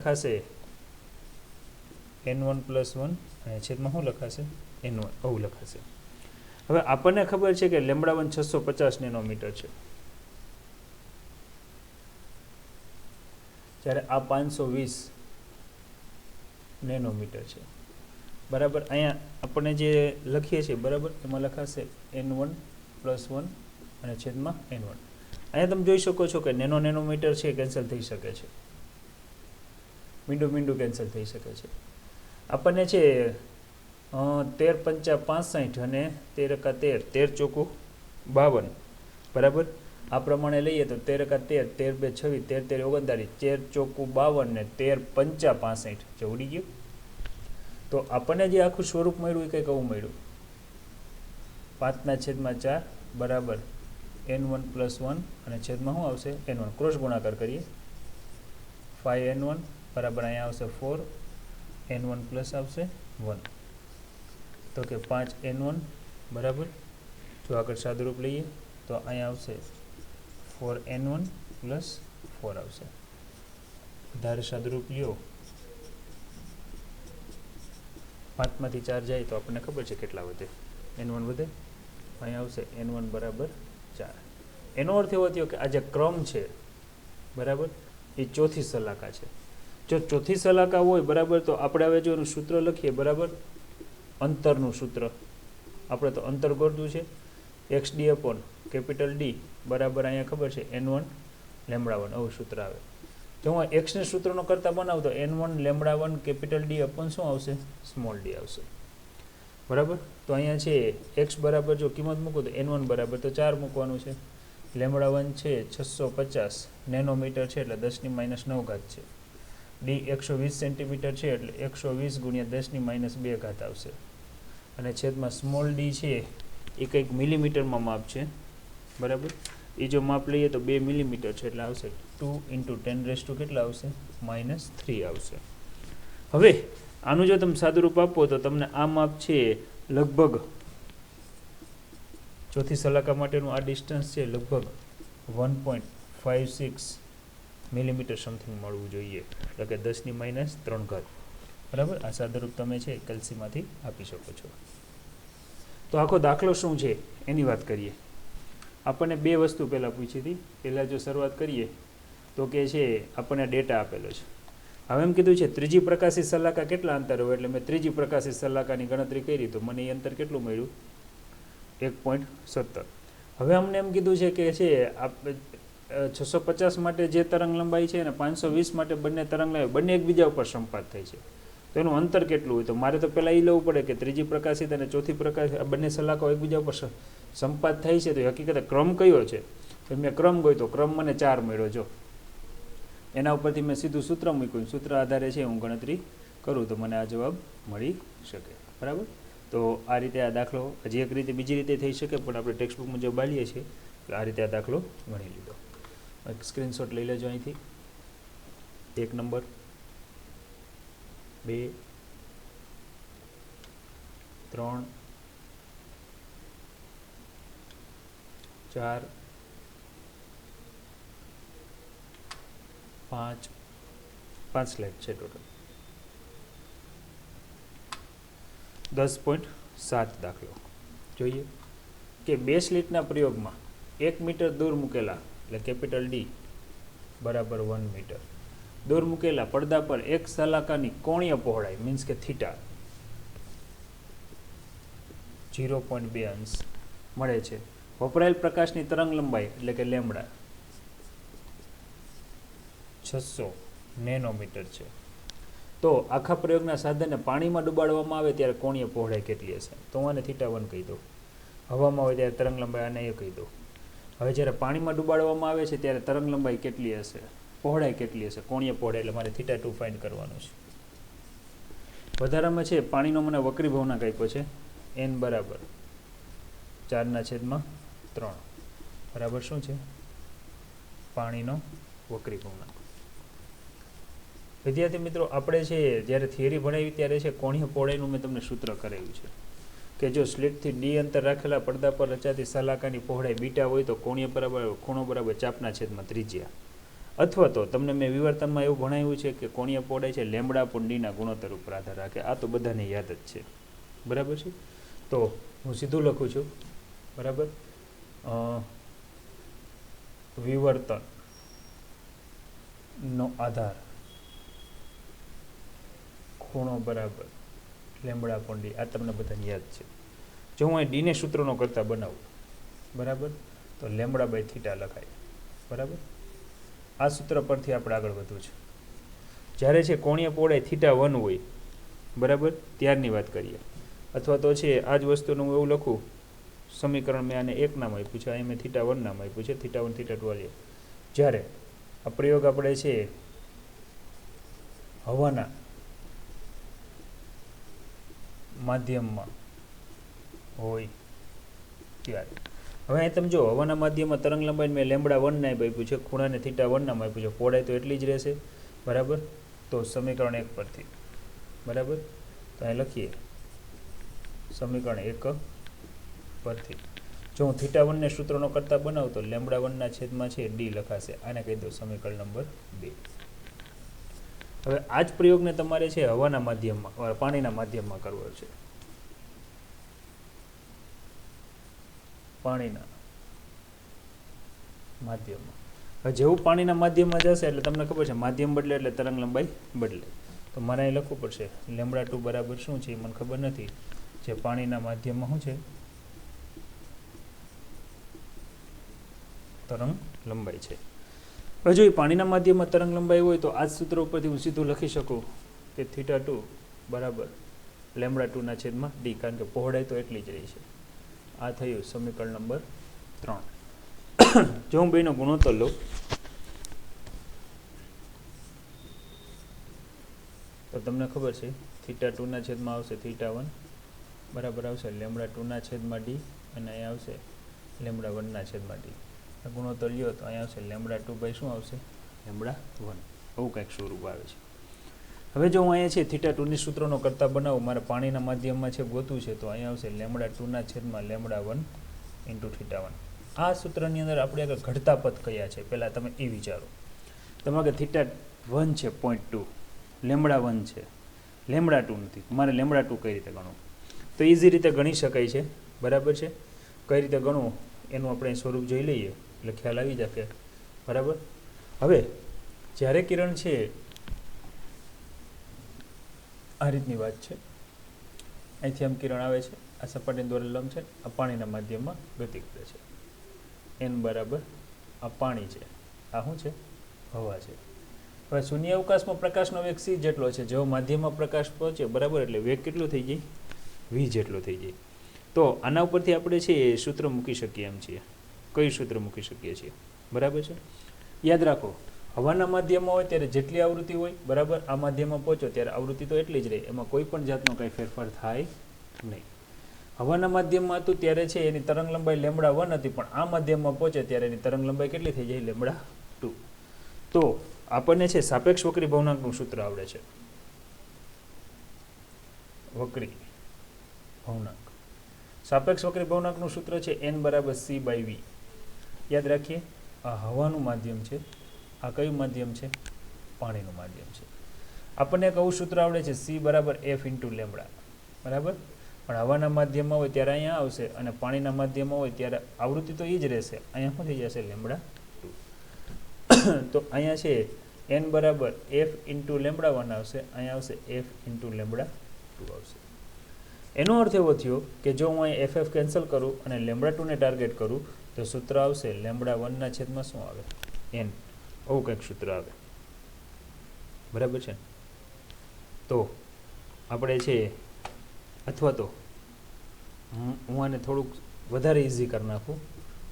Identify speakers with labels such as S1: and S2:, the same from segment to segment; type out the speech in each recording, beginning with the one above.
S1: લખાશે n1 + 1 અને છેદમાં શું લખાશે n1 આવું લખાશે. હવે આપણને ખબર છે કે λ1 650 નેનોમીટર છે, જ્યારે આ 520 નેનોમીટર છે. બરાબર, અહીંયા આપણે જે લખીએ છીએ બરાબર એમાં લખાશે n1 + 1 અને છેદમાં n1. અહીંયા તમે જોઈ શકો છો કે નેનોમીટર છે કેન્સલ થઈ શકે છે, મીંડું કેન્સલ થઈ શકે છે. આપણને છે 13 × 5 = 65 અને 13 × 13 13 ચોકું 52 બરાબર. આ પ્રમાણે લઈએ તો 13 × 13 13 × 2 = 26 13 × 3 = 39 13 ચોકું 52 ને 13 × 5 = 65 જે ઉડી ગયું. તો આપણને જે આખું સ્વરૂપ મળ્યું એ કંઈક આવું મળ્યું, 5/4 બરાબર n1 + 1 અને છેદમાં શું આવશે n1. ક્રોસ ગુણાકાર કરીએ, 5n1 બરાબર અહીંયા આવશે 4 n1 પ્લસ આવશે 1, તો કે 5n1 બરાબર. જો આગળ સાદુરૂપ લઈએ તો અહીંયા આવશે 4n1 + 4 આવશે. વધારે સાદુરૂપ લ્યો, 5 માંથી 4 જાય તો આપણને ખબર છે કેટલા વધે, n1 વધે. અહીંયા આવશે n1 બરાબર 4. એનો અર્થ એવો થયો કે આ જે ક્રમ છે બરાબર એ ચોથી સલાકા છે. જો ચોથી સલાકા હોય બરાબર તો આપણે હવે જો એનું સૂત્ર લખીએ બરાબર, અંતરનું સૂત્ર આપણે તો અંતર ગોતવું છે, xd/D બરાબર અહીંયા ખબર છે n1 λ1 આવું સૂત્ર આવે. જો હું એક્સને સૂત્રનો કરતા બનાવું તો n1 λ1 D શું આવશે સ્મોલ d આવશે બરાબર. તો અહીંયા છે x બરાબર જો કિંમત મૂકું તો n1 બરાબર તો 4 મૂકવાનું છે, λ1 છે 650 નેનોમીટર છે એટલે 10⁻⁹ છે, d 120 સેન્ટીમીટર છે એટલે 120 × 10⁻2 આવશે, અને છેદમાં સ્મોલ d છે એ કંઈક મિલીમીટરમાં માપ છે બરાબર. એ જો માપ લઈએ તો 2 મિલીમીટર છે એટલે આવશે 2 × 10 કેટલા આવશે -3 આવશે. હવે આનું જો તમે સાદુરૂપ આપો તો તમને આ માપ છે લગભગ ચોથી સલાકા માટેનું આ ડિસ્ટન્સ છે લગભગ 1.56 મિલીમીટર સમથિંગ મળવું જોઈએ, એટલે કે 10⁻³ બરાબર. આ સાદુરૂપ તમે છે કેલ્સીમાંથી આપી શકો છો. તો આખો દાખલો શું છે એની વાત કરીએ. આપણને બે વસ્તુ પહેલાં પૂછી હતી. પહેલાં જો શરૂઆત કરીએ તો કે છે આપણને ડેટા આપેલો છે. હવે એમ કીધું છે ત્રીજી પ્રકાશી સલાકા કેટલા અંતર હોય, એટલે મેં ત્રીજી પ્રકાશી સલાકાની ગણતરી કરી તો મને એ અંતર કેટલું મળ્યું 1.17. હવે અમને એમ કીધું છે કે છે 650 માટે જે તરંગ લંબાઈ છે અને 520 માટે બંને તરંગ લંબાઈ બંને એકબીજા ઉપર સંપાત થાય છે, તો એનું અંતર કેટલું હોય. તો મારે તો પહેલાં એ લેવું પડે કે ત્રીજી પ્રકાશિત અને ચોથી પ્રકાશિત આ બંને સલાકાઓ એકબીજા ઉપર સંપાત થાય છે, તો હકીકતે ક્રમ કયો છે. તો મેં ક્રમ ગયો તો ક્રમ મને 4 મળ્યો. જો એના ઉપરથી મેં સીધું સૂત્ર મૂક્યું, સૂત્ર આધારે છે હું ગણતરી કરું તો મને આ જવાબ મળી શકે બરાબર. તો આ રીતે આ દાખલો હજી એક રીતે બીજી રીતે થઈ શકે, પણ આપણે ટેક્સ્ટબુક મુજબ બાળીએ છીએ તો આ રીતે આ દાખલો ગણી લીધો. એક સ્ક્રીનશોટ લઈ લેજો અહીંથી. 1 નંબર 2 3 4 5 સ્લાઇડ છે ટોટલ. 10.7 દાખલો જોઈએ કે 2 સ્લિટના પ્રયોગમાં 1 મીટર દૂર મૂકેલા એટલે D બરાબર 1 મીટર દૂર મૂકેલા પડદા પર એક સલાકાની કોણીય પહોળાઈ મીન્સ કે થીટા 0.2 અંશ મળે છે. વપરાયેલ પ્રકાશની તરંગ લંબાઈ એટલે કે લેમ્બડા 600 નેનોમીટર છે. તો આખા પ્રયોગના સાધનને પાણીમાં ડુબાડવામાં આવે ત્યારે કોણીય પહોળાઈ કેટલી હશે, તો હું આને θ1 કહી દઉં. હવામાં હોય ત્યારે તરંગ લંબાઈ આને એ કહી દઉં. હવે જ્યારે પાણીમાં ડુબાડવામાં આવે છે ત્યારે તરંગ લંબાઈ કેટલી હશે, પહોળાઈ કેટલી હશે, કોણીય પહોળાઈ, એટલે મારે θ2 ફાઇન્ડ કરવાનું છે. વધારામાં છે પાણીનો મને વક્રી ભવનાંક આપ્યો છે n બરાબર 4/3 બરાબર શું છે પાણીનો વક્રી ભવનાંક. વિદ્યાર્થી મિત્રો આપણે છે જ્યારે થિયરી ભણાવી ત્યારે છે કોણીય પહોળાઈનું મેં તમને સૂત્ર કરાવ્યું છે કે જો સ્લિટથી D અંતર રાખેલા પડદા પર રચાતી સલાકાની પહોળાઈ બીટા હોય તો કોણીય બરાબર ખૂણો બરાબર ચાપના છેદમાં ત્રિજ્યા. અથવા તો તમને મેં વિવર્તનમાં એવું ભણાવ્યું છે કે કોણીય પહોળાઈ છે લેમડા અપોન ડીના ગુણોત્તર ઉપર આધાર રાખે. આ તો બધાને યાદ જ છે, બરાબર છે. તો હું સીધું લખું છું, બરાબર. વિવર્તનનો આધાર ખૂણો બરાબર લેમડા અપોન ડી. આ તમને બધાને યાદ છે. જો હું અહીં ડીને સૂત્રનો કરતા બનાવું, બરાબર, તો લેમડા બાય થીટા લખાય, બરાબર. આ સૂત્ર પરથી આપણે આગળ વધવું છે. જ્યારે છે કોણીય પહોળાઈ θ1 હોય, બરાબર, ત્યારની વાત કરીએ. અથવા તો છે આ જ વસ્તુનું હું એવું લખું, સમીકરણ મેં આને 1 નામ આપ્યું છે, અહીં મેં θ1 નામ આપ્યું છે, θ1 θ2 લઈએ. જ્યારે આ પ્રયોગ આપણે છે હવાના માધ્યમમાં હોય ત્યારે, હવે અહીં તમે જો હવાના માધ્યમમાં તરંગ લંબાઈ મેં લેમડા 1 નામ આપ્યું છે, ખૂણાને θ1 નામ આપ્યું છે, પહોળાઈ તો એટલી જ રહેશે, બરાબર. તો સમીકરણ 1 પરથી, બરાબર, તો અહીં લખીએ સમીકરણ 1 પરથી જો હું θ1 ને સૂત્રનો કરતા બનાવું તો લેમડા 1 ના છેદમાં છે ડી લખાશે. આને કહી દો સમીકરણ નંબર 2. હવે આ જ પ્રયોગને તમારે છે હવાના માધ્યમમાં, પાણીના માધ્યમમાં કરવો છે. પાણીના માધ્યમમાં, હવે જેવું પાણીના માધ્યમમાં જશે એટલે તમને ખબર છે માધ્યમ બદલે એટલે તરંગ લંબાઈ બદલે. તો મારે અહીં લખવું પડશે લેમડા 2 બરાબર શું છે મને ખબર નથી, જે પાણીના માધ્યમમાં શું છે તરંગ લંબાઈ છે. હવે જો એ પાણીના માધ્યમમાં તરંગ લંબાઈ હોય તો આ જ સૂત્ર ઉપરથી હું સીધું લખી શકું કે θ2 બરાબર લેમડા 2 ના છેદમાં ડી, કારણ કે પહોળાઈ તો એટલી જ રહી છે. આ થયું સમીકરણ નંબર 3. જો હું બેનો ગુણોત્તર લઉં તો તમને ખબર છે θ2 ના છેદમાં આવશે θ1 બરાબર આવશે લેમડા 2 ના છેદમાં ડી, અને અહીંયા આવશે લેમડા 1 ના છેદમાં ડી. ગુણોત્તર લ્યો તો અહીંયા આવશે લેમડા 2 બાય શું આવશે લેમડા 1. આવું કંઈક સ્વરૂપ આવે છે. હવે જો હું અહીંયા છે θ2 ની સૂત્રનો કરતા બનાવું, મારે પાણીના માધ્યમમાં છે ગોતવું છે, તો અહીંયા આવશે લેમડા 2 ના છેદમાં લેમડા 1 ઇન્ટુ θ1. આ સૂત્રની અંદર આપણે આગળ ઘટતા પદ કયા છે પહેલાં તમે એ વિચારો. તમારે θ1 છે 0.2, લેમડા 1 છે, લેમડા 2 નથી, મારે લેમડા 2 કઈ રીતે ગણવું? તો ઇઝી રીતે ગણી શકાય છે, બરાબર છે. કઈ રીતે ગણવું એનું આપણે સ્વરૂપ જોઈ લઈએ એટલે ખ્યાલ આવી જશે, બરાબર. હવે જ્યારે કિરણ છે આ રીતની વાત છે, અહીંથી આમ કિરણ આવે છે, આ સપાટી દ્વારા લંબ છે, આ પાણીના માધ્યમમાં ગતિ કરે છે, n બરાબર આ પાણી છે, આ શું છે હવા છે. હવે શૂન્ય અવકાશમાં પ્રકાશનો વેગ c જેટલો છે, જેવો માધ્યમમાં પ્રકાશ પહોંચે, બરાબર, એટલે વેગ કેટલો થઈ જાય v જેટલો થઈ જાય. તો આના ઉપરથી આપણે છે એ સૂત્ર મૂકી શકીએ એમ છીએ. કયું સૂત્ર મૂકી શકીએ છીએ? બરાબર છે. યાદ રાખો હવાના માધ્યમમાં હોય ત્યારે જેટલી આવૃત્તિ હોય, બરાબર, આ માધ્યમમાં પહોંચો ત્યારે આવૃત્તિ તો એટલી જ રહે, એમાં કોઈ પણ જાતનો કંઈ ફેરફાર થાય નહીં. હવાના માધ્યમમાં હતું ત્યારે છે એની તરંગ લંબાઈ લેમડા 1 હતી, પણ આ માધ્યમમાં પહોંચે ત્યારે એની તરંગ લંબાઈ કેટલી થઈ જાય લેમડા 2. તો આપણને છે સાપેક્ષ વક્રી ભવનાંકનું સૂત્ર આવડે છે. વક્રી ભવનાંક, સાપેક્ષ વક્રી ભવનાંકનું સૂત્ર છે n બરાબર c બાય v. યાદ રાખીએ આ હવાનું માધ્યમ છે, આ કયું માધ્યમ છે? પાણીનું માધ્યમ છે. આપણને એક આવું સૂત્ર આવડે છે c બરાબર f ઇન્ટુ લેમડા, બરાબર. પણ હવાના માધ્યમમાં હોય ત્યારે અહીંયા આવશે, અને પાણીના માધ્યમમાં હોય ત્યારે આવૃત્તિ તો એ જ રહેશે, અહીંયા શું થઈ જશે લેમડા 2. તો અહીંયા છે n બરાબર f ઇન્ટુ લેમડા 1 આવશે, અહીંયા આવશે f ઇન્ટુ લેમડા 2 આવશે. એનો અર્થ એવો થયો કે જો હું અહીં ff કેન્સલ કરું અને લેમડા 2 ને ટાર્ગેટ કરું તો સૂત્ર આવશે લેમડા 1 ના છેદમાં શું આવે n, આવું કંઈક સૂત્ર આવે, બરાબર છે. તો આપણે છે અથવા તો હું આને થોડુંક વધારે ઇઝી કરી નાખું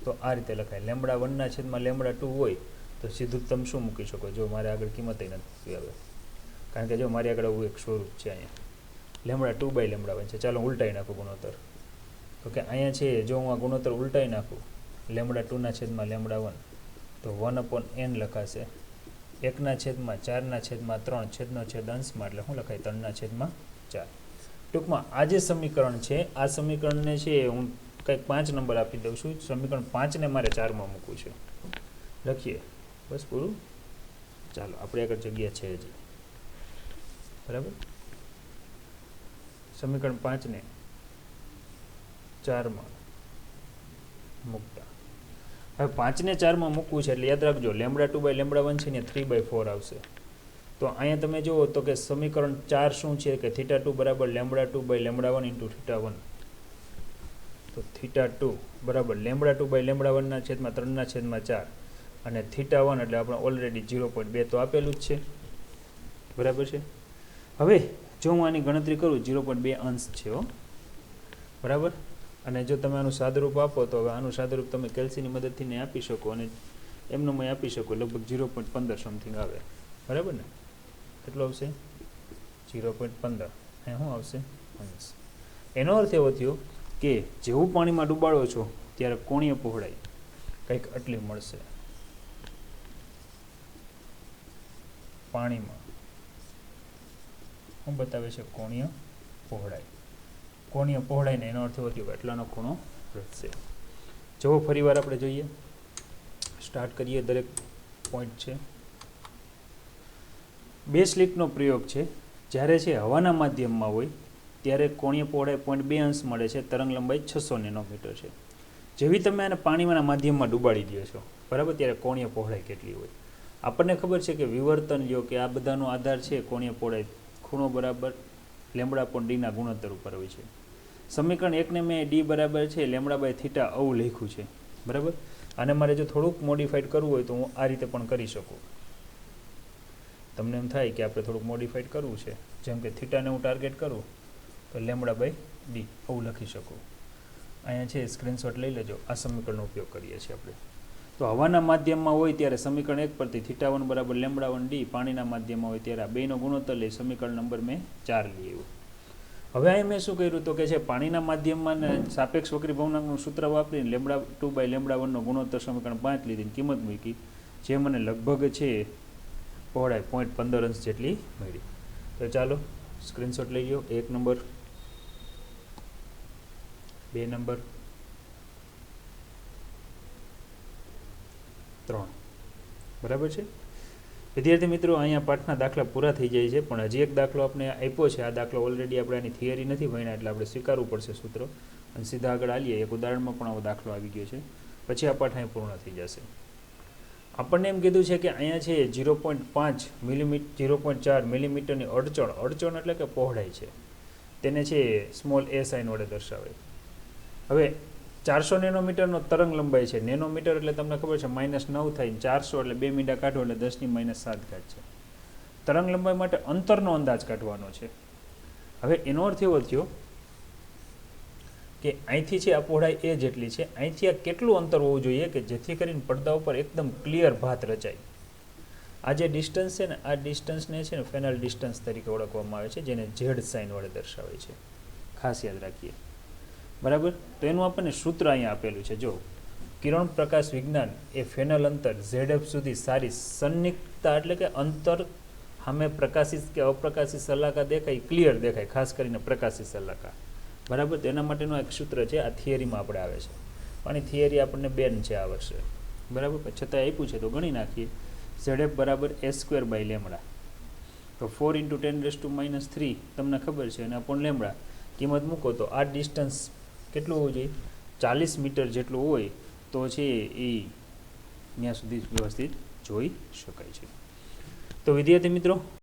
S1: તો આ રીતે લખાય લેમડા 1 ના છેદમાં લેમડા 2 હોય તો સીધું તમે શું મૂકી શકો? જો મારે આગળ કિંમત નથી આવે, કારણ કે જો મારી આગળ આવું એક સ્વરૂપ છે, અહીંયા લેમડા 2 બાય લેમડા 1 છે. ચાલો ઉલટાઈ નાખું ગુણોત્તર, તો કે અહીંયા છે જો હું આ ગુણોત્તર ઉલટાઈ નાખું લેમડા 2 ના છેદમાં લેમડા 1 તો 1/n લખાશે, 1 ના છેદમાં 4 ના છેદમાં 3 છેદનો છેદ અંશમાં એટલે શું લખાય 3 ના છેદમાં 4. ટૂંકમાં આ જે સમીકરણ છે આ સમીકરણને છે હું કંઈક 5 નંબર આપી દઉં છું. સમીકરણ 5 ને મારે 4 માં મૂકવું છે. લખીએ, બસ પૂરું. ચાલો આપણે આગળ જગ્યા છે હજી, બરાબર. સમીકરણ 5 ને 4 મૂકતા, હવે 5 ને 4 મૂકવું છે એટલે યાદ રાખજો λ2/λ1 છે ને 3/4 આવશે. તો અહીંયા તમે જુઓ તો કે સમીકરણ 4 શું છે કે θ2 બરાબર λ2/λ1 ઇન્ટુ θ1. તો θ2 બરાબર λ2/λ1 ના છેદમાં 3/4 અને θ1 એટલે આપણે ઓલરેડી 0.2 તો આપેલું જ છે, બરાબર છે. હવે જો હું આની ગણતરી કરું 0.2 અંશ છે હો, બરાબર. અને જો તમે આનું સાદુરૂપ આપો તો હવે આનું સાદુરૂપ તમે કેલ્સીની મદદથી ને આપી શકો અને એમનો મેં આપી શકો, લગભગ 0.15 સમથિંગ આવે, બરાબર ને. કેટલો આવશે? 0.15. અહીંયા શું આવશે? અંશ. એનો અર્થ એવો થયો કે જેવું પાણીમાં ડૂબાડો છો ત્યારે કોણીય પહોળાઈ કંઈક આટલી મળશે પાણીમાં. શું બતાવે છે? કોણીય પહોળાઈ. કોણીય પહોળાઈને એનો અર્થ એવો થયો કે એટલાનો ખૂણો વધશે. જો ફરીવાર આપણે જોઈએ, સ્ટાર્ટ કરીએ. દરેક પોઈન્ટ છે. બે સ્લિટનો પ્રયોગ છે. જ્યારે છે હવાના માધ્યમમાં હોય ત્યારે કોણીય પહોળાઈ 0.2 અંશ મળે છે, તરંગ લંબાઈ 600 નેનોમીટર છે. જેવી તમે આને પાણીના માધ્યમમાં ડૂબાડી દો છો, બરાબર, ત્યારે કોણીય પહોળાઈ કેટલી હોય? આપણને ખબર છે કે વિવર્તન લ્યો કે આ બધાનો આધાર છે કોણીય પહોળાઈ, ખૂણો બરાબર λ/d ના ગુણોત્તર ઉપર હોય છે. સમીકરણ 1 ને મેં d બરાબર છે λ/θ આવું લખ્યું છે, બરાબર. અને મારે જો થોડુંક મોડિફાઈડ કરવું હોય તો હું આ રીતે પણ કરી શકું. તમને એમ થાય કે આપણે થોડુંક મોડિફાઈડ કરવું છે, જેમ કે થીટાને હું ટાર્ગેટ કરું તો λ/d આવું લખી શકું. અહીંયા છે સ્ક્રીનશોટ લઈ લેજો. આ સમીકરણનો ઉપયોગ કરીએ છીએ આપણે. તો હવાના માધ્યમમાં હોય ત્યારે સમીકરણ 1 પરથી θ1 બરાબર λ1d, પાણીના માધ્યમમાં હોય ત્યારે આ બેનો ગુણોત્તર લઈ સમીકરણ નંબર મેં 4 લઈ આવ્યું. હવે અહીં મેં શું કર્યું તો કે છે પાણીના માધ્યમમાં સાપેક્ષ વક્રીભવનાંકનું સૂત્ર વાપરીને λ2/λ1 નો ગુણોત્તર સમીકરણ 5 લીધી, કિંમત મૂકી, જે મને લગભગ છે પહોળાઈ 0.15 અંશ જેટલી મળી. તો ચાલો સ્ક્રીનશોટ લઈ લો. 1 નંબર, 2 નંબર, 3, બરાબર છે. વિદ્યાર્થી મિત્રો, અહીંયા પાઠના દાખલા પૂરા થઈ જાય છે, પણ હજી એક દાખલો આપણે આપ્યો છે. આ દાખલો ઓલરેડી આપણે આની થિયરી નથી ભણ્યા એટલે આપણે સ્વીકારવું પડશે સૂત્ર, અને સીધા આગળ આવીએ. એક ઉદાહરણમાં પણ આવો દાખલો આવી ગયો છે, પછી આ પાઠ અહીં પૂર્ણ થઈ જશે. આપણને એમ કીધું છે કે અહીંયા છે 0.5 મિલીમીટર 0.4 મિલીમીટરની અડચણ એટલે કે પહોળાઈ છે, તેને છે સ્મોલ a સાઇન વડે દર્શાવે. હવે 400 નેનોમીટરનો તરંગ લંબાઈ છે. નેનોમીટર એટલે તમને ખબર છે -9 થાય, 400 એટલે 2 મીંડા કાઢો એટલે 10⁻⁷ છે. તરંગ લંબાઈ માટે અંતરનો અંદાજ કાઢવાનો છે. હવે એનો અર્થ એવો થયો કે અહીંથી છે આ પહોળાઈ એ જેટલી છે, અહીંથી આ કેટલું અંતર હોવું જોઈએ કે જેથી કરીને પડદા ઉપર એકદમ ક્લિયર ભાત રચાય. આ જે ડિસ્ટન્સ છે ને, આ ડિસ્ટન્સને છે ને ફેનલ ડિસ્ટન્સ તરીકે ઓળખવામાં આવે છે, જેને ઝેડ સાઇન વડે દર્શાવે છે. ખાસ યાદ રાખીએ, બરાબર. તો એનું આપણને સૂત્ર અહીંયા આપેલું છે. જો કિરણ પ્રકાશ વિજ્ઞાન એ ફેનલ અંતર ZF સુધી સારી સન્નિગ્ધતા એટલે કે અંતર સામે પ્રકાશિત કે અપ્રકાશિત સલાકા દેખાય, ક્લિયર દેખાય, ખાસ કરીને પ્રકાશિત સલાકા, બરાબર. તેના માટેનું એક સૂત્ર છે, આ થિયરીમાં આપણે આવે છે. પણ થિયરી આપણને બેન છે આ વર્ષે, બરાબર, છતાં આપ્યું છે તો ગણી નાખીએ. ZF બરાબર a²/λ. તો 4 × 10⁻³ તમને ખબર છે, અને આપણ લેમડા કિંમત મૂકો તો આ ડિસ્ટન્સ કેટલું હોવું જોઈએ? 40 મીટર જેટલું હોય તો છે એ ત્યાં સુધી વ્યવસ્થિત જોઈ શકાય છે. તો વિદ્યાર્થી મિત્રો,